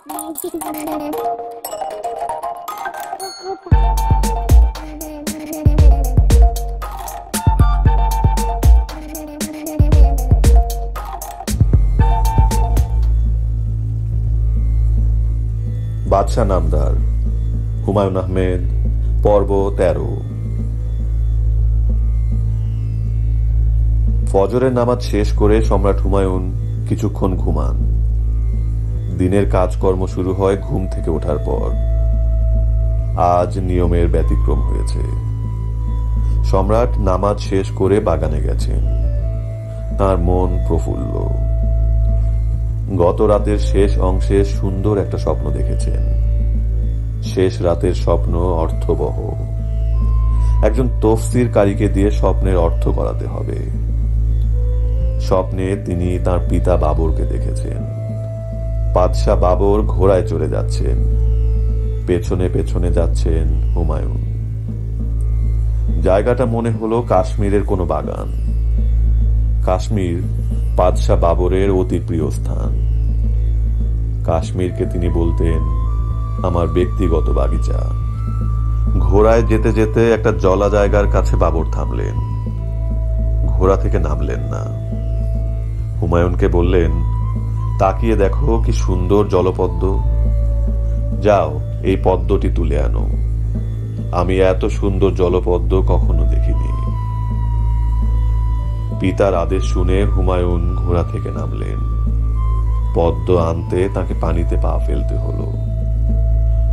বাদশাহ নামদার, হুমায়ুন আহমেদ, পর্ব 13। ফজরের নামাজ শেষ করে সম্রাট হুমায়ুন কিছুক্ষণ ঘুমান। দিনের কাজকর্ম শুরু হয় ঘুম থেকে ওঠার পর। আজ নিয়মের ব্যতিক্রম হয়েছে। সম্রাট নামাজ শেষ করে বাগানে গেছেন। তার মন প্রফুল্ল। গত রাতের শেষ অংশে সুন্দর একটা স্বপ্ন দেখেছেন। শেষ রাতের স্বপ্ন অর্থবহ। একজন তফসিরকারীকে দিয়ে স্বপ্নের অর্থ করাতে হবে। স্বপ্নে তিনি তার পিতা বাবরকে দেখেছেন। বাদশাহ বাবর ঘোড়ায় চড়ে যাচ্ছেন, পেছনে পেছনে যাচ্ছেন হুমায়ুন। জায়গাটা মনে হলো কাশ্মীরের কোনো বাগান। কাশ্মীর বাদশাহ বাবরের অতি প্রিয় স্থান। কাশ্মীরকে তিনি বলতেন আমার ব্যক্তিগত বাগিচা। ঘোড়ায় যেতে যেতে একটা জলা জায়গার কাছে বাবর থামলেন। ঘোড়া থেকে নামলেন না। হুমায়ুনকে বললেন, তাকিয়ে দেখো কি সুন্দর জলপদ্ম। যাও এই পদ্মটি তুলে আনো। আমি এত সুন্দর জলপদ্ম কখনো দেখিনি। পিতার আদেশ শুনে হুমায়ুন ঘোড়া থেকে নামলেন। পদ্ম আনতে তাকে পানিতে পা ফেলতে হলো।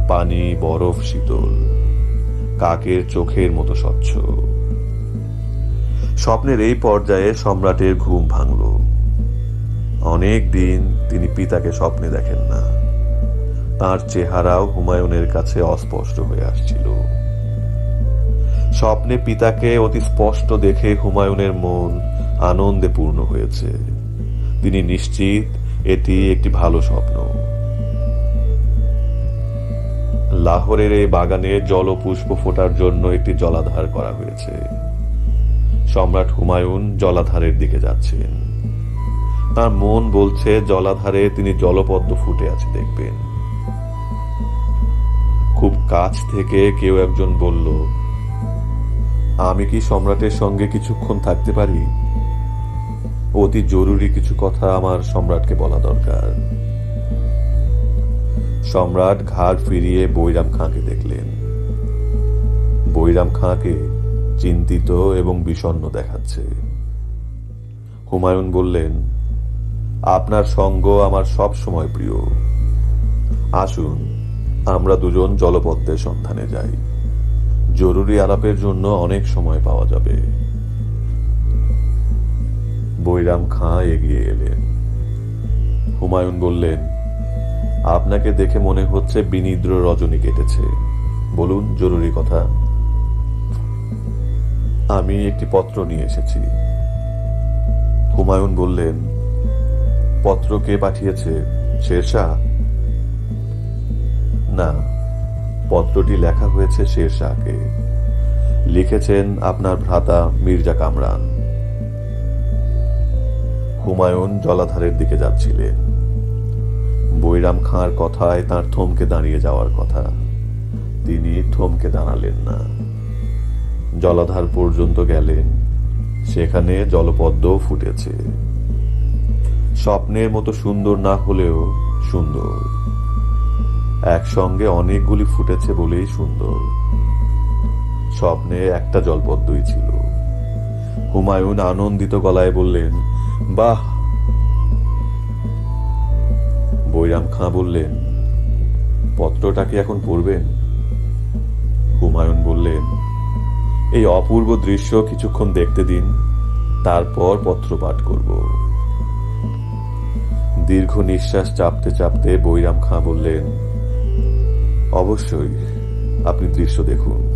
পানি বরফ শীতল, কাকের চোখের মতো স্বচ্ছ। স্বপ্নের এই পর্যায়ে সম্রাটের ঘুম ভাঙল। অনেক দিন তিনি পিতাকে স্বপ্নে দেখেন না। তার চেহারাও হুমায়ুনের কাছে অস্পষ্ট হয়ে আসছিল। স্বপ্নে পিতাকে অতি স্পষ্ট দেখে হুমায়ুনের মন আনন্দে পূর্ণ হয়েছে। তিনি নিশ্চিত এটি একটি ভালো স্বপ্ন। লাহোরের এই বাগানে জলপুষ্প ফোটার জন্য একটি জলাধার করা হয়েছে। সম্রাট হুমায়ুন জলাধারের দিকে যাচ্ছেন। তার মন বলছে জলাধারে তিনি জলপদ্ম ফুটে আছে দেখবেন। খুব কাছ থেকে কেউ একজন বলল, আমি কি সম্রাটের সঙ্গে কিছুক্ষণ থাকতে পারি? অতি জরুরি কিছু কথা আমার সম্রাটকে বলা দরকার। সম্রাট ঘাড় ফিরিয়ে বৈরাম খাঁকে দেখলেন। বৈরাম খাঁকে চিন্তিত এবং বিষণ্ণ দেখাচ্ছে। হুমায়ুন বললেন, আপনার সঙ্গ আমার সব সময় প্রিয়। আসুন আমরা দুজন জলপদ্মের সন্ধানে যাই। জরুরি আলাপের জন্য অনেক সময় পাওয়া যাবে। বৈরাম খাঁ এগিয়ে এলেন। হুমায়ুন বললেন, আপনাকে দেখে মনে হচ্ছে বিনিদ্র রজনী কেটেছে। বলুন জরুরি কথা। আমি একটি পত্র নিয়ে এসেছি। হুমায়ুন বললেন, পত্র কে পাঠিয়েছে? শেরশাহ? না, পত্রটি লেখা হয়েছে শেরশাহকে। লিখেছেন আপনার ভ্রাতা মির্জা কামরান। হুমায়ুন জলাধারের দিকে যাচ্ছিলেন। বৈরাম খাঁর কথায় তার থমকে দাঁড়িয়ে যাওয়ার কথা। তিনি থমকে দাঁড়ালেন না। জলাধার পর্যন্ত গেলেন। সেখানে জলপদ্ম ফুটেছে। স্বপ্নের মতো সুন্দর না হলেও সুন্দর। একসঙ্গে অনেকগুলি ফুটেছে বলেই সুন্দর। স্বপ্নে একটা জলপদ্মই ছিল। হুমায়ুন আনন্দিত গলায় বললেন, বাহ। বৈরাম খাঁ বললেন, পত্রটা কি এখন পড়বেন? হুমায়ুন বললেন, এই অপূর্ব দৃশ্য কিছুক্ষণ দেখতে দিন, তারপর পত্র পাঠ করব। দীর্ঘ নিঃশ্বাস চাপতে চাপতে বৈরাম খাঁ বললেন, অবশ্যই, আপনি দৃশ্য দেখুন।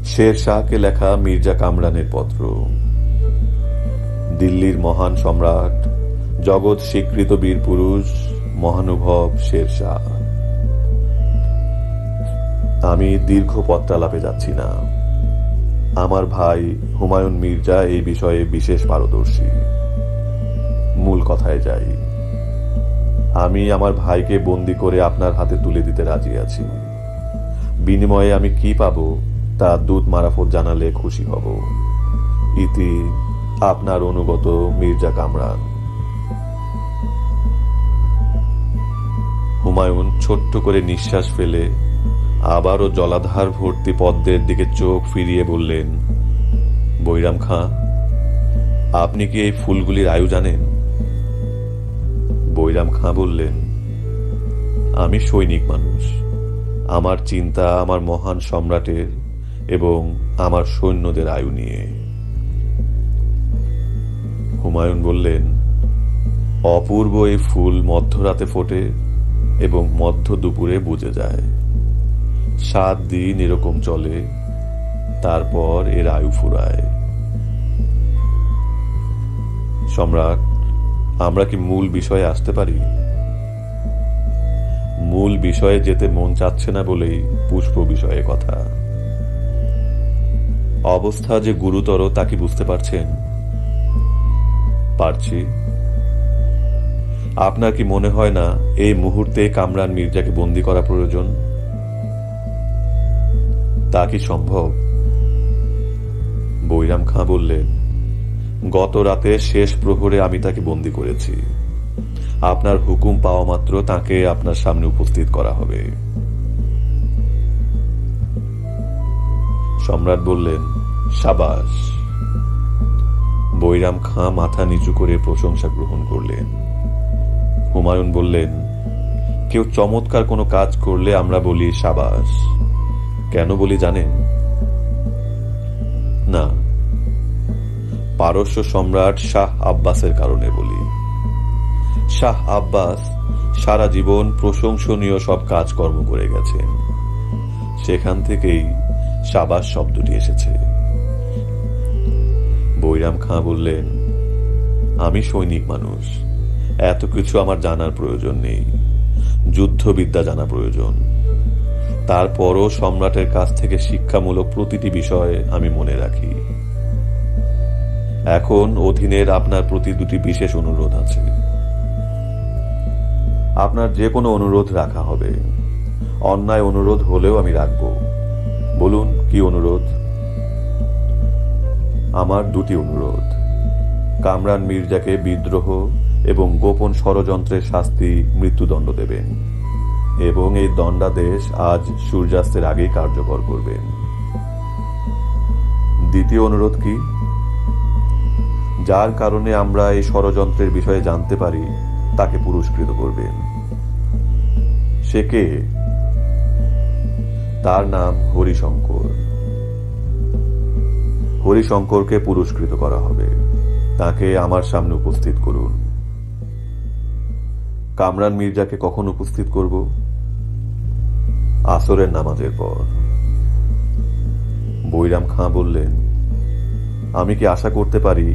শেরশাহকে লেখা মির্জা কামরানের পত্র। দিল্লির মহান সম্রাট, জগৎ স্বীকৃত বীর পুরুষ, মহানুভব শেরশাহ। আমি দীর্ঘ পত্রালাপে যাচ্ছি না। আমার ভাই হুমায়ুন মির্জা এই বিষয়ে বিশেষ পারদর্শী। মূল কথায় যাই। আমি আমার ভাইকে বন্দি করে আপনার হাতে তুলে দিতে রাজি আছি। বিনিময়ে আমি কি পাবো তা দূত মারফত জানালে খুশি হব। ইতি আপনার অনুগত মির্জা কামরান। হুমায়ুন ছোট্ট করে নিঃশ্বাস ফেলে আবারও জলাধার ভর্তি পদ্মের দিকে চোখ ফিরিয়ে বললেন, বৈরাম খাঁ, আপনি কি এই ফুলগুলির আয়ু জানেন? বৈরাম খাঁ বললেন, আমি সৈনিক মানুষ। আমার চিন্তা আমার মহান সম্রাটের এবং আমার সৈন্যদের আয়ু নিয়ে। হুমায়ুন বললেন, অপূর্ব এই ফুল মধ্যরাতে ফোটে এবং মধ্য দুপুরে বুঝে যায়। 7 দিন এরকম চলে, তারপর এর আয়ু ফুরায়। সম্রাট, আমরা কি মূল বিষয়ে আসতে পারি? মূল বিষয়ে যেতে মন চাচ্ছে না বলেই পুষ্প বিষয়ে কথা। অবস্থা যে গুরুতর তা কি বুঝতে পারছেন? পারছি। আপনার কি মনে হয় না এই মুহূর্তে কামরান মির্জাকে বন্দী করা প্রয়োজন? তা কি সম্ভব? বৈরাম খাঁ বললেন, গত রাতে শেষ প্রহরে আমি তাকে বন্দী করেছি। আপনার হুকুম পাওয়া মাত্র তাকে আপনার সামনে উপস্থিত করা হবে। সম্রাট বললেন, সাবাস। বৈরাম খাঁ মাথা নিচু করে প্রশংসা গ্রহণ করলেন। হুমায়ুন বললেন, কেউ চমৎকার কোনো কাজ করলে আমরা বলি সাবাস। কেন বলি জানেন? না, পারস্য সম্রাট শাহ আব্বাসের কারণে বলি। শাহ আব্বাস সারা জীবন প্রশংসনীয় সব কাজকর্ম করে গেছেন। সেখান থেকেই সাবাস শব্দটি এসেছে। বৈরাম খাঁ বললেন, আমি সৈনিক মানুষ, এত কিছু আমার জানার প্রয়োজন নেই। যুদ্ধবিদ্যা জানা প্রয়োজন। তারপরও সম্রাটের কাছ থেকে শিক্ষামূলক প্রতিটি বিষয় আমি মনে রাখি। এখন অধীনের আপনার প্রতি 2টি বিশেষ অনুরোধ আছে। আপনার যে কোনো অনুরোধ রাখা হবে। অন্যায় অনুরোধ হলেও আমি রাখব। বলুন, কি অনুরোধ? আমার 2টি অনুরোধ। কামরান মির্জাকে বিদ্রোহ এবং গোপন ষড়যন্ত্রের শাস্তি মৃত্যুদণ্ড দেবেন এবং এই দণ্ডাদেশ আজ সূর্যাস্তের আগেই কার্যকর করবেন। দ্বিতীয় অনুরোধ কি? যার কারণে আমরা এই ষড়যন্ত্রের বিষয়ে জানতে পারি তাকে পুরস্কৃত করবেন। সে কে? তার নাম হরিশঙ্কর। হরিশঙ্করকে পুরস্কৃত করা হবে। তাকে আমার সামনে উপস্থিত করুন। কামরান মির্জাকে কখন উপস্থিত করব? আসরের নামাজের পর। বৈরাম খাঁ বললেন, আমি কি আশা করতে পারি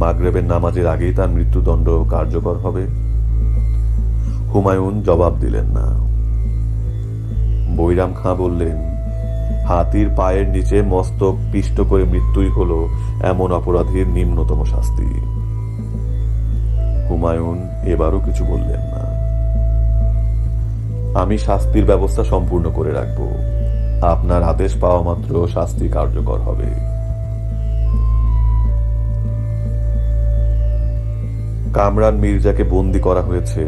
মাগরিবের নামাজের আগেই তার মৃত্যুদণ্ড কার্যকর হবে? হুমায়ুন জবাব দিলেন না। বৈরাম খাঁ বললেন, হাতির পায়ের নিচে মস্তক পিষ্ট করে মৃত্যুই হলো এমন অপরাধীর নিম্নতম শাস্তি। হুমায়ুন এবারও কিছু বললেন না। আমি শাস্তির ব্যবস্থা সম্পূর্ণ করে রাখব। আপনার আদেশ পাওয়া মাত্র শাস্তি কার্যকর হবে। কামরান মির্জাকে বন্দী করা হয়েছে,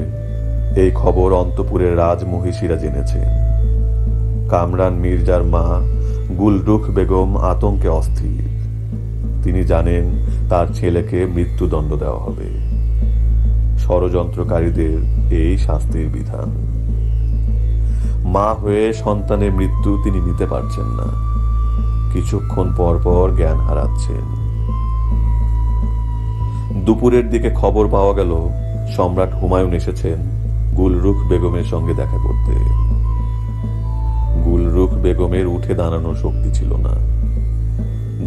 এই খবর অন্তপুরের রাজমহিষীরা জেনেছেন। কামরান মির্জার মা গুলরুখ বেগম আতঙ্কে অস্থির। তিনি জানেন তার ছেলেকে মৃত্যুদণ্ড দেওয়া হবে। ষড়যন্ত্রকারীদের এই শাস্তির বিধান। মা হয়ে সন্তানের মৃত্যু তিনি নিতে পারছেন না। কিছুক্ষণ পর পর জ্ঞান হারাচ্ছেন। দুপুরের দিকে খবর পাওয়া গেল সম্রাট হুমায়ুন এসেছেন গুলরুখ বেগমের সঙ্গে দেখা করতে। গুলরুখ বেগমের উঠে দাঁড়ানোর শক্তি ছিল না।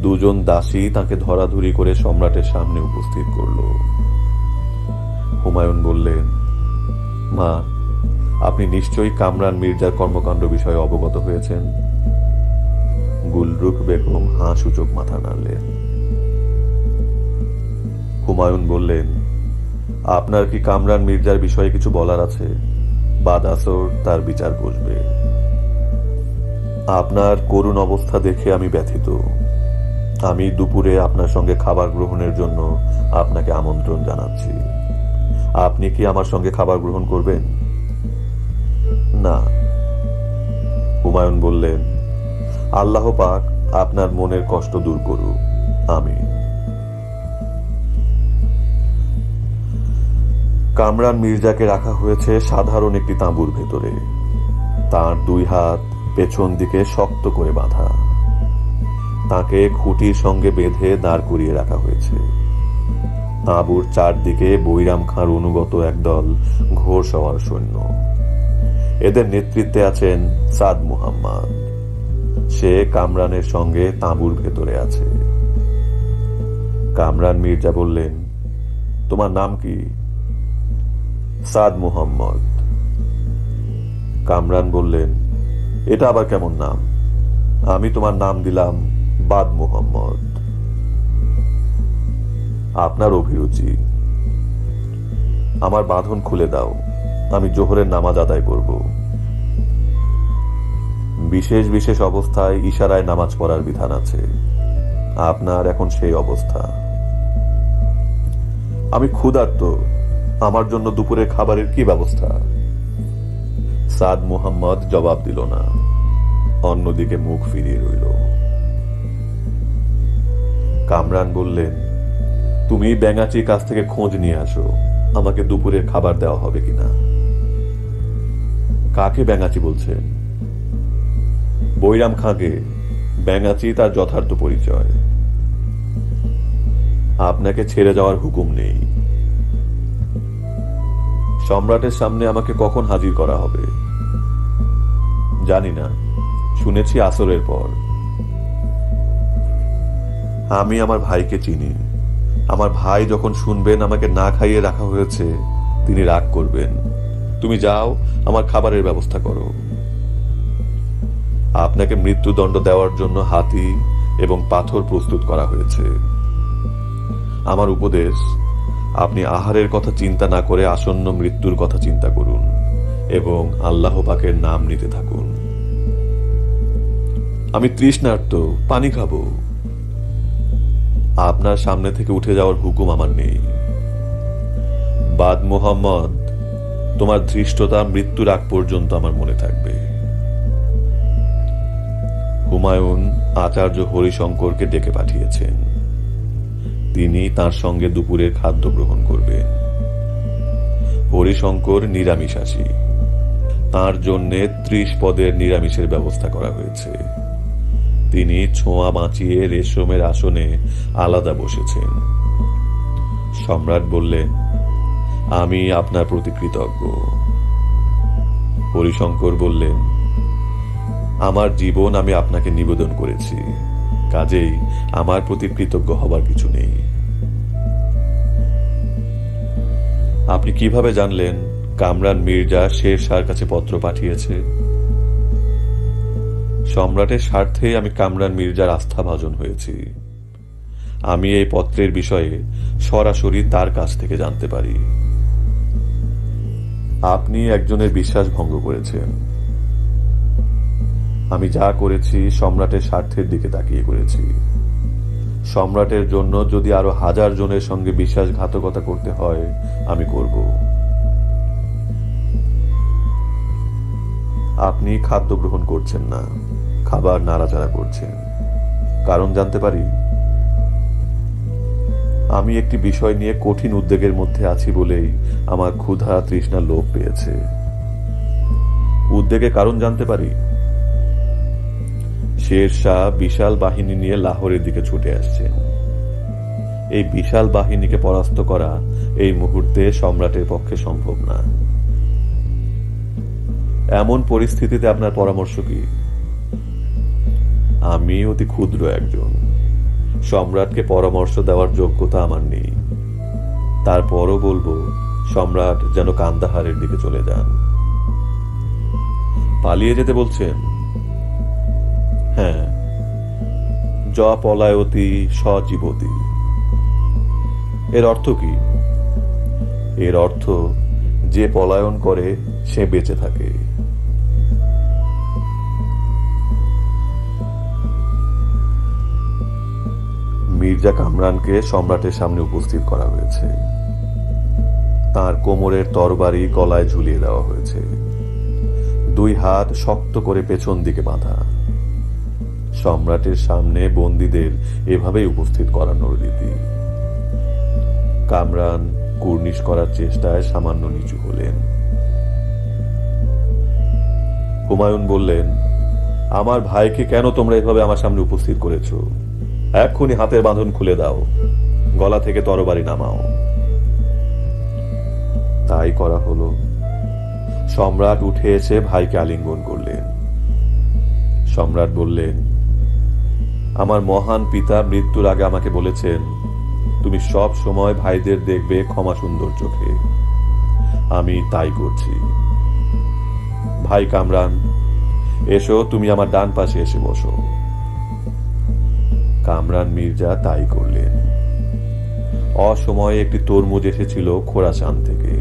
2জন দাসী তাকে ধরাধরি করে সম্রাটের সামনে উপস্থিত করল। হুমায়ুন বললেন, মা, আপনি নিশ্চয়ই কামরান মির্জার কর্মকাণ্ড বিষয়ে অবগত হয়েছেন। গুলরুখ বেগম হাঁ সূচক মাথা নাড়লেন। হুমায়ুন বললেন, আপনার কি কামরান মির্জার বিষয়ে কিছু বলার আছে? বাদ আসর তার বিচার বসবে। আপনার করুণ অবস্থা দেখে আমি ব্যথিত। আমি দুপুরে আপনার সঙ্গে খাবার গ্রহণের জন্য আপনাকে আমন্ত্রণ জানাচ্ছি। আপনি কি আমার সঙ্গে খাবার গ্রহণ করবেন? না। হুমায়ুন বললেন, আল্লাহ পাক আপনার মনের কষ্ট দূর করুক, আমিন। কামরান মির্জাকে রাখা হয়েছে সাধারণ একটি তাঁবুর ভেতরে। তার দুই হাত পেছন দিকে শক্ত করে বাঁধা। তাকে খুঁটির সঙ্গে বেঁধে দাঁড় করিয়ে রাখা হয়েছে। তাঁবুর চারদিকে বৈরাম খাঁর অনুগত একদল ঘোড়সওয়ার সৈন্য। এদের নেতৃত্বে আছেন সাদ মুহাম্মদ। সে কামরানের সঙ্গে তাঁবুর ভেতরে আছে। কামরান মির্জা বললেন, তোমার নাম কি? সাদ মুহাম্মদ। কামরান বললেন, এটা আবার কেমন নাম? আমি তোমার নাম দিলাম বাদ মুহাম্মদ। আপনার অভিরুচি। আমার বাঁধন খুলে দাও, আমি জোহরের নামাজ আদায় করব। বিশেষ বিশেষ অবস্থায় ইশারায় নামাজ পড়ার বিধান আছে। আপনার এখন সেই অবস্থা। আমি ক্ষুধার্ত, আমার জন্য দুপুরের খাবারের কি ব্যবস্থা? সাদ মুহাম্মদ জবাব দিল না, অন্যদিকে মুখ ফিরিয়ে রইল। কামরান বললেন, তুমি ব্যাঙাচির কাছ থেকে খোঁজ নিয়ে আসো, আমাকে দুপুরের খাবার দেওয়া হবে কিনা। কাকে ব্যাঙাচি বলছেন? বৈরাম খাঁকে। ব্যাঙাচি তার যথার্থ পরিচয়। আপনাকে ছেড়ে যাওয়ার হুকুম নেই। সম্রাটের সামনে আমাকে কখন হাজির করা হবে? জানি না, শুনেছি আসরের পর। আমি আমার ভাইকে চিনি। আমার ভাই যখন শুনবেন আমাকে না খাইয়ে রাখা হয়েছে, তিনি রাগ করবেন। তুমি যাও, আমার খাবারের ব্যবস্থা করো। আপনাকে মৃত্যুদণ্ড দেওয়ার জন্য হাতি এবং পাথর প্রস্তুত করা হয়েছে। আমার উপদেশ, আপনি আহারের কথা চিন্তা না করে আসন্ন মৃত্যুর কথা চিন্তা করুন এবং আল্লাহ পাকের নাম নিতে থাকুন। আমি তৃষ্ণার্ত, পানি খাবো। আপনার সামনে থেকে উঠে যাওয়ার হুকুম আমার নেই। বাদ মুহাম্মদ, তোমার ধৃষ্টতা মৃত্যুর আগ পর্যন্ত আমার মনে থাকবে। হুমায়ুন আচার্য হরিশঙ্করকে ডেকে পাঠিয়েছেন। তিনি তার সঙ্গে দুপুরের খাদ্য গ্রহণ করবেন। হরিশঙ্কর নিরামিষাশী। তার জন্য 30 পদের নিরামিষের ব্যবস্থা করা হয়েছে। তিনি ছোঁয়া বাঁচিয়ে রেশমের আসনে আলাদা বসেছেন। সম্রাট বললেন, আমি আপনার প্রতি কৃতজ্ঞ। হরিশঙ্কর বললেন, আমার জীবন আমি আপনাকে নিবেদন করেছি, কাজেই আমার প্রতি কৃতজ্ঞ হবার কিছু নেই। আপনি কিভাবে জানলেন কামরান মির্জা শের শাহর কাছে পত্র পাঠিয়েছে? সম্রাটের স্বার্থে আমি কামরান মির্জার আস্থাভাজন হয়েছি। আমি এই পত্রের বিষয়ে সরাসরি তার কাছ থেকে জানতে পারি। আপনি একজনের বিশ্বাস ভঙ্গ করেছেন। আমি যা করেছি সম্রাটের স্বার্থের দিকে তাকিয়ে করেছি। সম্রাটের জন্য যদি আরো 1000 জনের সঙ্গে বিশ্বাসঘাতকতা করতে হয়, আমি করব। আপনি খাদ্য গ্রহণ করছেন না, খাবার নাড়াচাড়া করছেন। কারণ জানতে পারি? আমি একটি বিষয় নিয়ে কঠিন উদ্বেগের মধ্যে আছি বলেই আমার ক্ষুধা তৃষ্ণা লোপ পেয়েছে। উদ্বেগের কারণ জানতে পারি? শের শাহ বিশাল বাহিনী নিয়ে লাহোরের দিকে ছুটে আসছেন। এই বিশাল বাহিনীকে পরাস্ত করা এই মুহূর্তে সম্রাটের পক্ষে সম্ভব না। এমন পরিস্থিতিতে আপনার পরামর্শ কি? আমি অতি ক্ষুদ্র একজন। সম্রাটকে পরামর্শ দেওয়ার যোগ্যতা আমার নেই। তারপরও বলবো, সম্রাট যেন কান্দাহারের দিকে চলে যান। পালিয়ে যেতে বলছেন? হ্যাঁ, য পলায়তি সজীবতি। এর অর্থ কি? এর অর্থ যে পলায়ন করে সে বেঁচে থাকে। মির্জা কামরানকে সম্রাটের সামনে উপস্থিত করা হয়েছে। তার কোমরের তরবারি গলায় ঝুলিয়ে দেওয়া হয়েছে। দুই হাত শক্ত করে পেছন দিকে বাঁধা। সম্রাটের সামনে বন্দীদের এভাবেই উপস্থিত করানোর রীতি। কামরান কুর্নিশ করার চেষ্টায় সামান্য নিচু হলেন। হুমায়ুন বললেন, আমার ভাইকে কেন তোমরা এভাবে আমার সামনে উপস্থিত করেছো? এক্ষুনি হাতের বাঁধন খুলে দাও, গলা থেকে তরবারি নামাও। তাই করা হলো। সম্রাট উঠে এসে ভাইকে আলিঙ্গন করলেন। সম্রাট বললেন, আমার মহান পিতা মৃত্যুর আগে আমাকে বলেছেন, তুমি সব সময় ভাইদের দেখবে ক্ষমা সুন্দর চোখে। আমি তাই করছি। ভাই কামরান, এসো, তুমি আমার ডান পাশে এসে বসো। কামরান মির্জা তাই করলেন। অসময়ে একটি তরমুজ এসেছিল খোরাসান থেকে।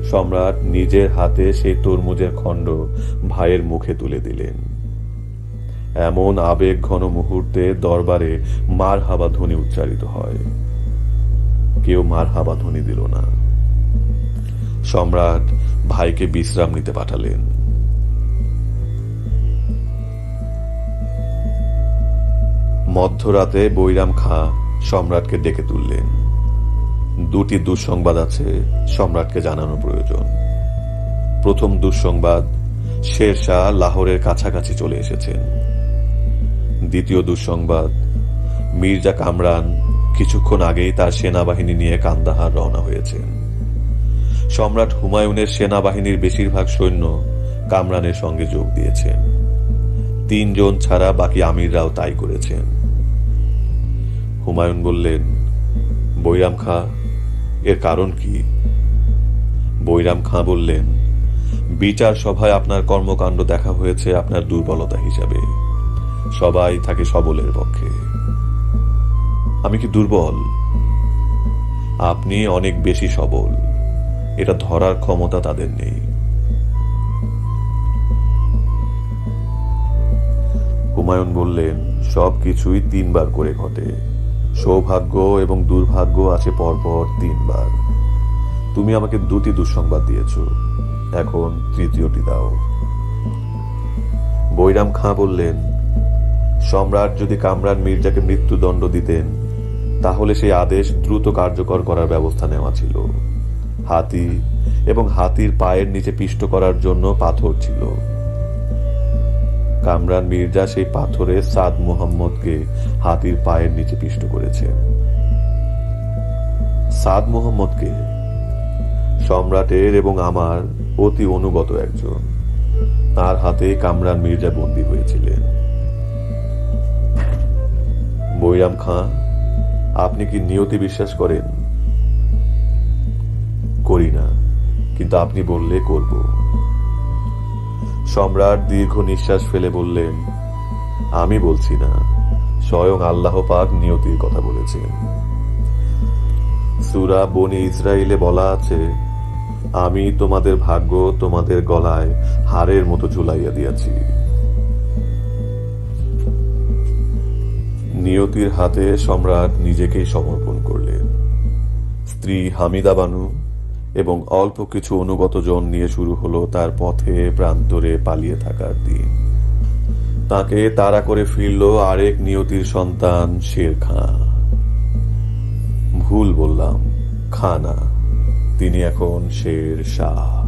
সম্রাট নিজের হাতে সেই তরমুজের খণ্ড ভাইয়ের মুখে তুলে দিলেন। এমন আবেগ ঘন মুহূর্তে দরবারে মারহাবা ধ্বনি উচ্চারিত হয়। কেউ মারহাবা ধ্বনি দিল না। সম্রাট ভাইকে বিশ্রাম নিতে পাঠালেন। মধ্যরাতে বৈরাম খাঁ সম্রাটকে ডেকে তুললেন। দুটি দুঃসংবাদ আছে সম্রাটকে জানানো প্রয়োজন। প্রথম দুঃসংবাদ, শের শাহ লাহোরের কাছাকাছি চলে এসেছেন। দ্বিতীয় দুঃসংবাদ, মির্জা কামরান কিছুক্ষণ আগেই তার সেনাবাহিনী নিয়ে কান্দাহার রওনা হয়েছেন। সম্রাট হুমায়ুনের সেনাবাহিনীর বেশিরভাগ সৈন্য কামরানের সঙ্গে যোগ দিয়েছেন। 3 জন ছাড়া বাকি আমিররাও তাই করেছেন। হুমায়ুন বললেন, বৈরাম খাঁ, এর কারণ কি? বৈরাম খাঁ বললেন, বিচার সভায় আপনার কর্মকাণ্ড দেখা হয়েছে আপনার দুর্বলতা হিসাবে। সবাই থাকে সবলের পক্ষে। আমি কি দুর্বল? আপনি অনেক বেশি সবল। এটা ধরার ক্ষমতা তাদের নেই। হুমায়ুন বললেন, সবকিছুই 3 বার করে ঘটে। সৌভাগ্য এবং দুর্ভাগ্য আছে পরপর 3 বার। তুমি আমাকে 2টি দুঃসংবাদ দিয়েছ, এখন তৃতীয়টি দাও। বৈরাম খাঁ বললেন, সম্রাট যদি কামরান মির্জাকে মৃত্যুদণ্ড দিতেন তাহলে সেই আদেশ দ্রুত কার্যকর করার ব্যবস্থা নেওয়া ছিল। হাতি এবং হাতির পায়ের নিচে পিষ্ট করার জন্য পাথর ছিল। কামরান মির্জা সেই পাথরে সাদ মুহাম্মদকে হাতির পায়ের নিচে পিষ্ট করেছেন। সাদ মুহাম্মদকে সম্রাটের এবং আমার অতি অনুগত একজন। তার হাতে কামরান মির্জা বন্দী হয়েছিলেন। বৈরাম খাঁ, আপনি কি নিয়তি বিশ্বাস করেন? করি না, কিন্তু আপনি বললে করব। সম্রাট দীর্ঘ নিঃশ্বাস ফেলে বললেন, আমি বলছি না, স্বয়ং আল্লাহ পাক নিয়তির কথা বলেছেন। সূরা বনী ইসরাইলে বলা আছে, আমি তোমাদের ভাগ্য তোমাদের গলায় হাড়ের মতো ঝুলাইয়া দিয়াছি। নিয়তির হাতে সম্রাট নিজেকেই সমর্পণ করলেন। স্ত্রী হামিদা বানু এবং অল্প কিছু অনুগত জন নিয়ে শুরু হলো তার পথে প্রান্তরে পালিয়ে থাকার দিন। তাকে তাড়া করে ফিরল আরেক নিয়তির সন্তান শের খাঁ। ভুল বললাম, খাঁ না, তিনি এখন শের শাহ।